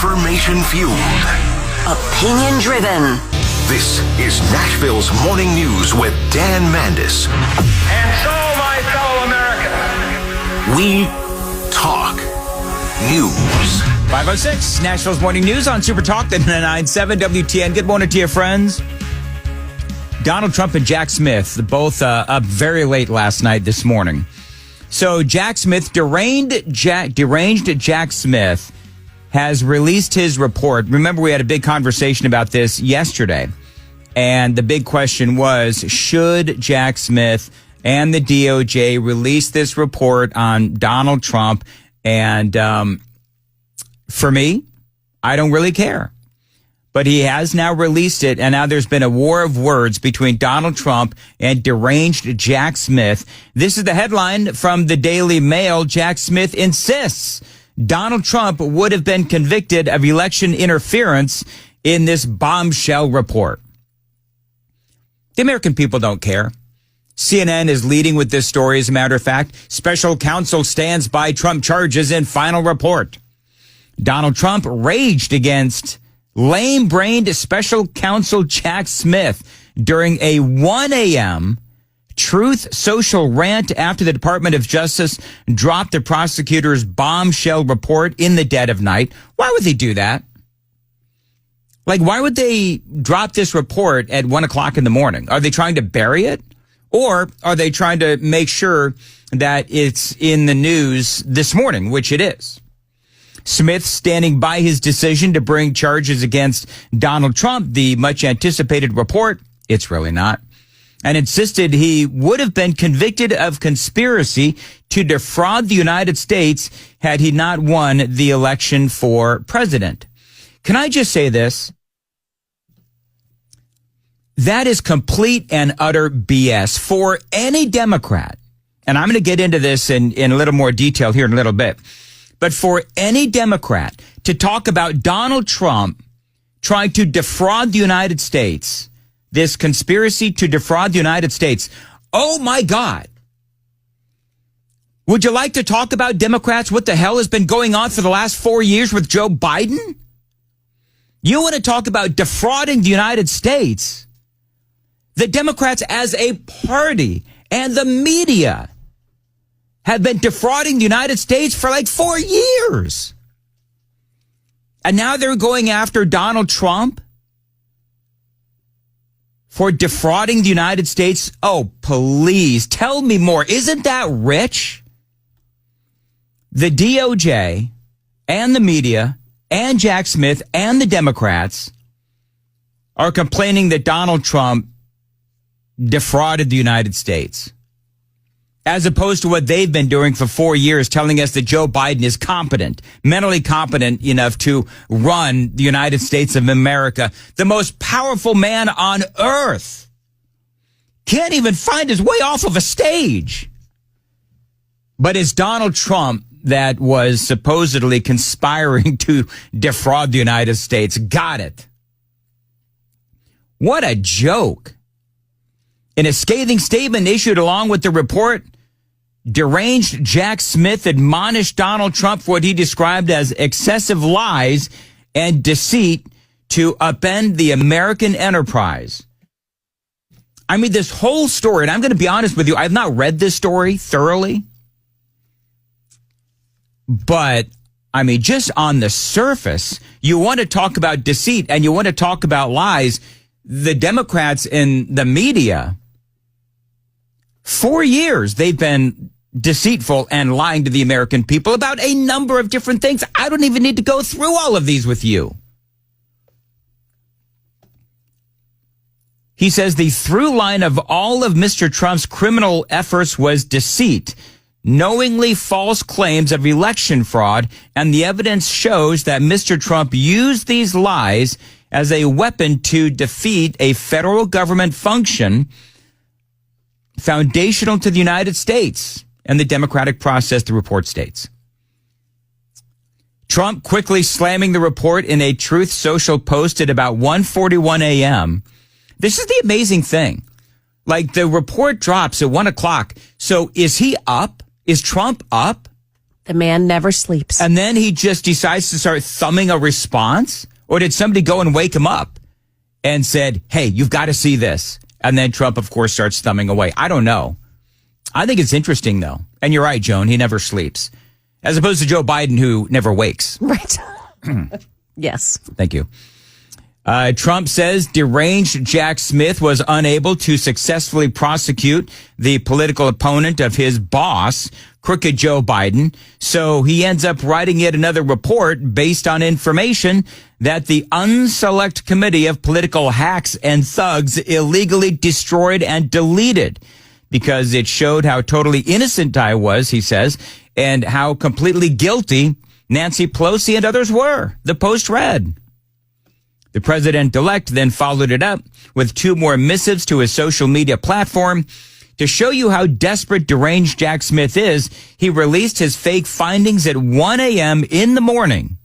Information fueled. Opinion driven. This is Nashville's Morning News with Dan Mandis. And so, my fellow Americans, We talk news. 506, Nashville's Morning News on Super Talk, the 997 WTN. Good morning to you, friends. Donald Trump and Jack Smith, both up very late last night, this morning. So Jack Smith, deranged Jack Smith, has released his report. Remember, we had a big conversation about this yesterday. And the big question was, should Jack Smith and the DOJ release this report on Donald Trump? And for me, I don't really care. But he has now released it, and now there's been a war of words between Donald Trump and deranged Jack Smith. This is the headline from the Daily Mail. Jack Smith insists Donald Trump would have been convicted of election interference in this bombshell report. The American people don't care. CNN is leading with this story, as a matter of fact. Special counsel stands by Trump charges in final report. Donald Trump raged against lame-brained special counsel Jack Smith during a 1 a.m. Truth Social rant after the Department of Justice dropped the prosecutor's bombshell report in the dead of night. Why would they do that? Like, why would they drop this report at 1 o'clock in the morning? Are they trying to bury it? Or are they trying to make sure that it's in the news this morning, which it is? Smith standing by his decision to bring charges against Donald Trump, the much anticipated report, it's really not, and insisted he would have been convicted of conspiracy to defraud the United States had he not won the election for president. Can I just say this? That is complete and utter BS for any Democrat. And I'm going to get into this in a little more detail here in a little bit. But for any Democrat to talk about Donald Trump trying to defraud the United States, this conspiracy to defraud the United States, oh my God. Would you like to talk about Democrats, what the hell has been going on for the last 4 years with Joe Biden? You want to talk about defrauding the United States? The Democrats as a party and the media have been defrauding the United States for like 4 years. And now they're going after Donald Trump for defrauding the United States. Oh, please tell me more. Isn't that rich? The DOJ and the media and Jack Smith and the Democrats are complaining that Donald Trump defrauded the United States, as opposed to what they've been doing for 4 years, telling us that Joe Biden is competent, mentally competent enough to run the United States of America, the most powerful man on earth. Can't even find his way off of a stage. But it's Donald Trump that was supposedly conspiring to defraud the United States. Got it. What a joke. In a scathing statement issued along with the report, deranged Jack Smith admonished Donald Trump for what he described as excessive lies and deceit to upend the American enterprise. I mean, this whole story, and I'm going to be honest with you, I've not read this story thoroughly, but I mean, just on the surface, you want to talk about deceit and you want to talk about lies. The Democrats in the media, 4 years, they've been deceitful and lying to the American people about a number of different things. I don't even need to go through all of these with you. He says the through line of all of Mr. Trump's criminal efforts was deceit, knowingly false claims of election fraud, and the evidence shows that Mr. Trump used these lies as a weapon to defeat a federal government function foundational to the United States and the democratic process, the report states. Trump quickly slamming the report in a Truth Social post at about 1:41 a.m. This is the amazing thing. Like, the report drops at 1 o'clock. So is he up? Is Trump up The man never sleeps. And then he just decides to start thumbing a response? Or did somebody go and wake him up and said, hey, you've got to see this? And then Trump, of course, starts thumbing away. I don't know. I think it's interesting, though. And you're right, Joan, he never sleeps. As opposed to Joe Biden, who never wakes. Right. Yes. Thank you. Trump says deranged Jack Smith was unable to successfully prosecute the political opponent of his boss, crooked Joe Biden. So he ends up writing yet another report based on information that the Unselect Committee of Political Hacks and Thugs illegally destroyed and deleted because it showed how totally innocent I was, he says, and how completely guilty Nancy Pelosi and others were. The Post read. The president-elect then followed it up with 2 more missives to his social media platform. To show you how desperate deranged Jack Smith is, he released his fake findings at 1 a.m. in the morning.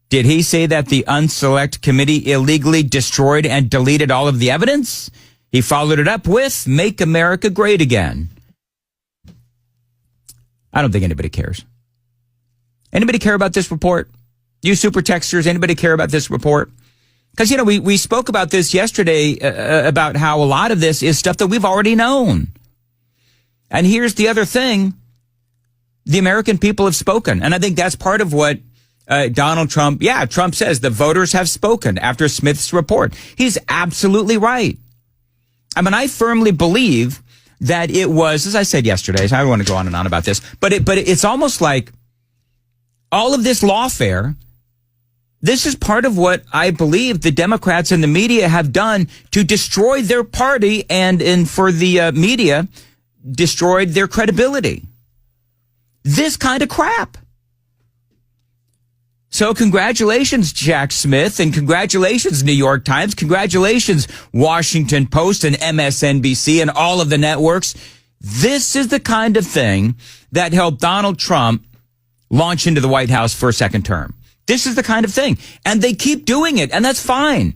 Did he say that the Unselect Committee illegally destroyed and deleted all of the evidence? He followed it up with, Make America Great Again. I don't think anybody cares. Anybody care about this report? You super texters, anybody care about this report? Because, we spoke about this yesterday about how a lot of this is stuff that we've already known. And here's the other thing. The American people have spoken. And I think that's part of what Donald Trump, Trump says the voters have spoken after Smith's report. He's absolutely right. I mean, I firmly believe that it was, as I said yesterday, so I don't want to go on and on about this, but it's almost like all of this lawfare. This is part of what I believe the Democrats and the media have done to destroy their party and for the media, destroyed their credibility. This kind of crap. So congratulations, Jack Smith, and congratulations, New York Times. Congratulations, Washington Post and MSNBC and all of the networks. This is the kind of thing that helped Donald Trump launch into the White House for a second term. This is the kind of thing. And they keep doing it, and that's fine.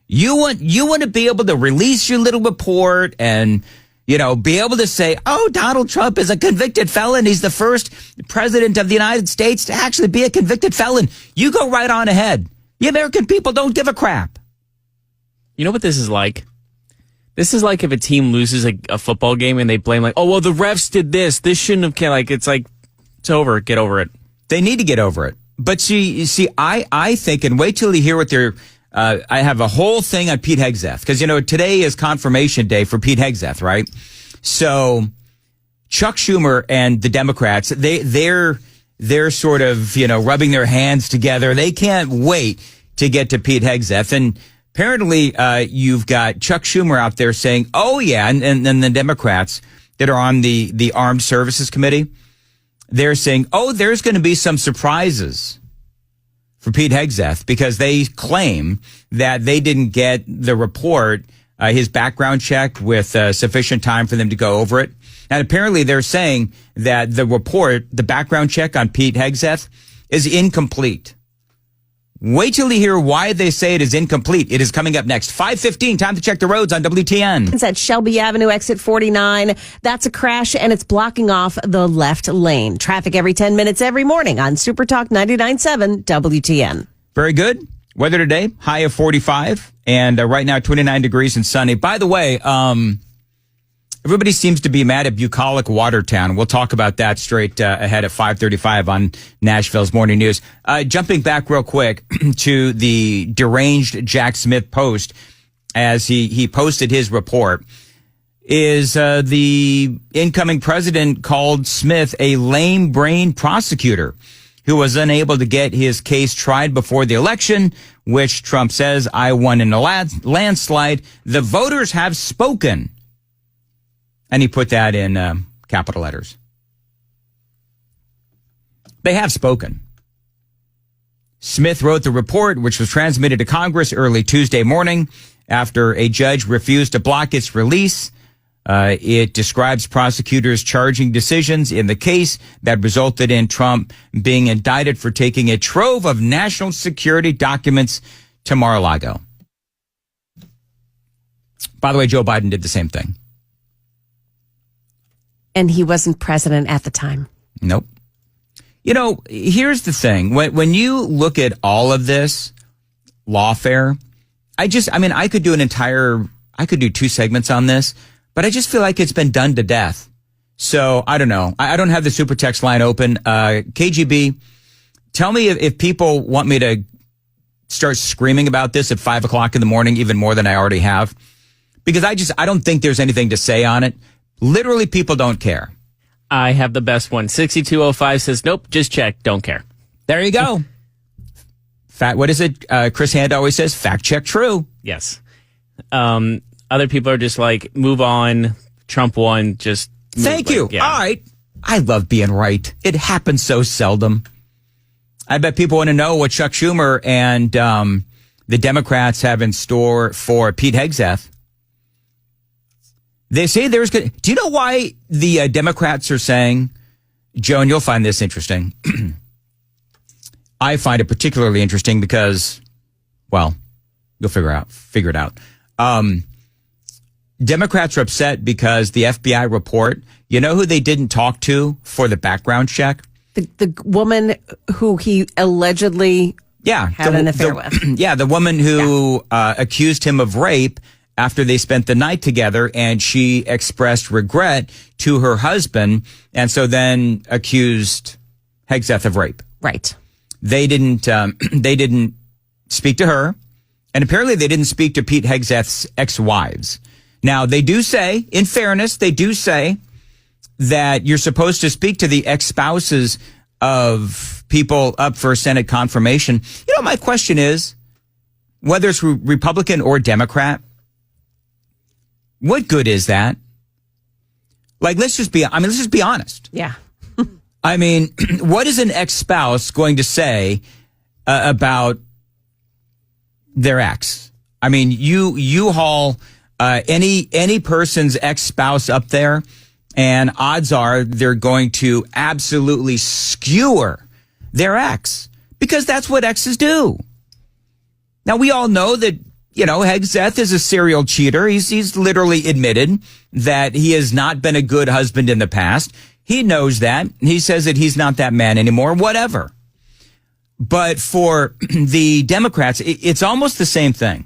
You want to be able to release your little report and, be able to say, oh, Donald Trump is a convicted felon. He's the first president of the United States to actually be a convicted felon. You go right on ahead. The American people don't give a crap. You know what this is like? This is like if a team loses a football game and they blame the refs did this. This shouldn't have, it's over. Get over it. They need to get over it. But see, I think, and wait till you hear what they're, I have a whole thing on Pete Hegseth, because, today is confirmation day for Pete Hegseth, right? So Chuck Schumer and the Democrats, they're sort of, rubbing their hands together. They can't wait to get to Pete Hegseth. And apparently, you've got Chuck Schumer out there saying, oh yeah, and the Democrats that are on the Armed Services Committee, they're saying, oh, there's going to be some surprises for Pete Hegseth because they claim that they didn't get the report, his background check, with sufficient time for them to go over it. And apparently they're saying that the report, the background check on Pete Hegseth, is incomplete. Wait till you hear why they say it is incomplete. It is coming up next. 5:15, time to check the roads on WTN. It's at Shelby Avenue, exit 49. That's a crash, and it's blocking off the left lane. Traffic every 10 minutes every morning on Super Talk 99.7 WTN. Very good. Weather today, high of 45, and right now 29 degrees and sunny. By the way, everybody seems to be mad at bucolic Watertown. We'll talk about that straight ahead at 5:35 on Nashville's Morning News. Jumping back real quick to the deranged Jack Smith post, as he posted his report, is the incoming president called Smith a lame brain prosecutor who was unable to get his case tried before the election, which Trump says, I won in a landslide. The voters have spoken. And he put that in capital letters. They have spoken. Smith wrote the report, which was transmitted to Congress early Tuesday morning after a judge refused to block its release. It describes prosecutors' charging decisions in the case that resulted in Trump being indicted for taking a trove of national security documents to Mar-a-Lago. By the way, Joe Biden did the same thing. And he wasn't president at the time. Nope. Here's the thing. When you look at all of this lawfare, I could do 2 segments on this, but I just feel like it's been done to death. So I don't know. I don't have the super text line open. KGB, tell me if people want me to start screaming about this at 5 o'clock in the morning, even more than I already have, because I don't think there's anything to say on it. Literally, people don't care. I have the best one. 6205 says, nope, just check. Don't care. There you go. What is it? Chris Hand always says, fact check true. Yes. Other people are just like, move on. Trump won. Just thank you. Yeah. All right. I love being right. It happens so seldom. I bet people want to know what Chuck Schumer and the Democrats have in store for Pete Hegseth. They say there's good. Do you know why the Democrats are saying, Joan, you'll find this interesting. I find it particularly interesting because, well, you'll figure it out. Democrats are upset because the FBI report, you know who they didn't talk to for the background check? The woman who he allegedly had an affair with. Yeah, the woman who accused him of rape after they spent the night together, and she expressed regret to her husband, and so then accused Hegseth of rape. Right. They didn't speak to her, and apparently they didn't speak to Pete Hegseth's ex-wives. Now, they do say, in fairness, that you're supposed to speak to the ex-spouses of people up for Senate confirmation. My question is, whether it's Republican or Democrat, what good is that? Like, let's just be honest. Yeah. What is an ex-spouse going to say about their ex? You haul any person's ex-spouse up there, and odds are they're going to absolutely skewer their ex, because that's what exes do. Now, we all know that, Hegseth is a serial cheater. He's literally admitted that he has not been a good husband in the past. He knows that. He says that he's not that man anymore, whatever. But for the Democrats, it's almost the same thing,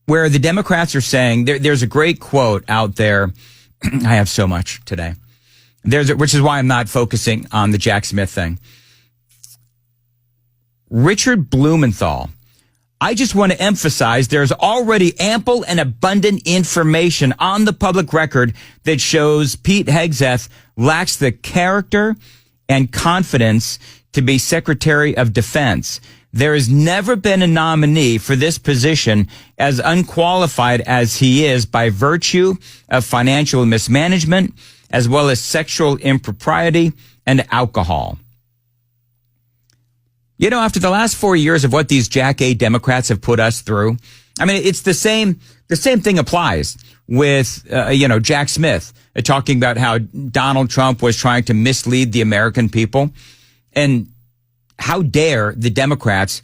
where the Democrats are saying, there's a great quote out there. I have so much today. Which is why I'm not focusing on the Jack Smith thing. Richard Blumenthal. I just want to emphasize there's already ample and abundant information on the public record that shows Pete Hegseth lacks the character and confidence to be Secretary of Defense. There has never been a nominee for this position as unqualified as he is by virtue of financial mismanagement, as well as sexual impropriety and alcohol. After the last 4 years of what these Jack A Democrats have put us through, it's the same thing applies with, Jack Smith talking about how Donald Trump was trying to mislead the American people. And how dare the Democrats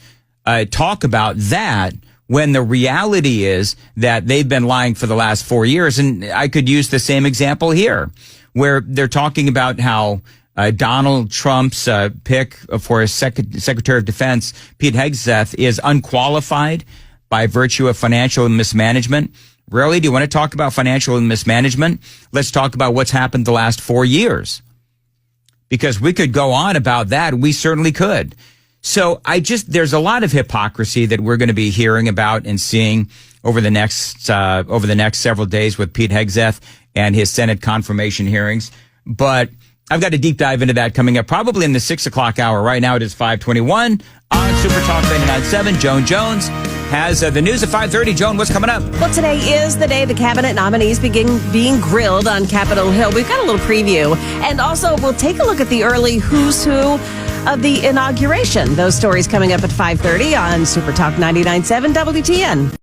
talk about that when the reality is that they've been lying for the last 4 years. And I could use the same example here, where they're talking about how Donald Trump's pick for his Secretary of Defense, Pete Hegseth, is unqualified by virtue of financial mismanagement. Really? Do you want to talk about financial mismanagement? Let's talk about what's happened the last 4 years. Because we could go on about that. We certainly could. So there's a lot of hypocrisy that we're going to be hearing about and seeing over the next several days with Pete Hegseth and his Senate confirmation hearings. But I've got a deep dive into that coming up probably in the 6 o'clock hour. Right now it is 5:21 on Super Talk 99.7. Joan Jones has the news at 5:30. Joan, what's coming up? Well, today is the day the cabinet nominees begin being grilled on Capitol Hill. We've got a little preview. And also, we'll take a look at the early who's who of the inauguration. Those stories coming up at 5:30 on Super Talk 99.7 WTN.